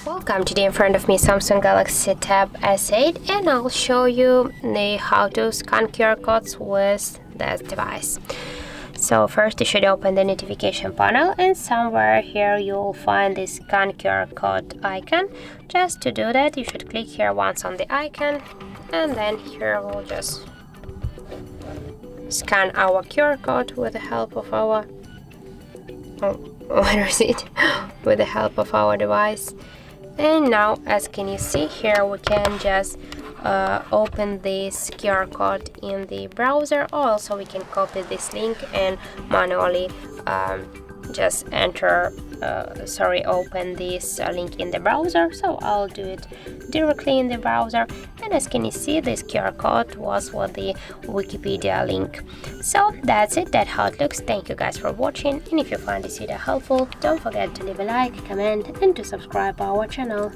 Welcome. Today in front of me Samsung Galaxy Tab S8, and I'll show you how to scan QR codes with this device. So first you should open the notification panel, and somewhere here you'll find this scan QR code icon. Just to do that, you should click here once on the icon, and then here we'll just scan our QR code with the help of our with the help of our device. And now, as can you see here, we can just open this QR code in the browser, or also we can copy this link and manually just open this link in the browser. So I'll do it directly in the browser, and as can you see, this QR code was with the Wikipedia link. So that's it, that's how it looks. Thank you guys for watching, and if you find this video helpful, don't forget to leave a like, comment, and to subscribe our channel.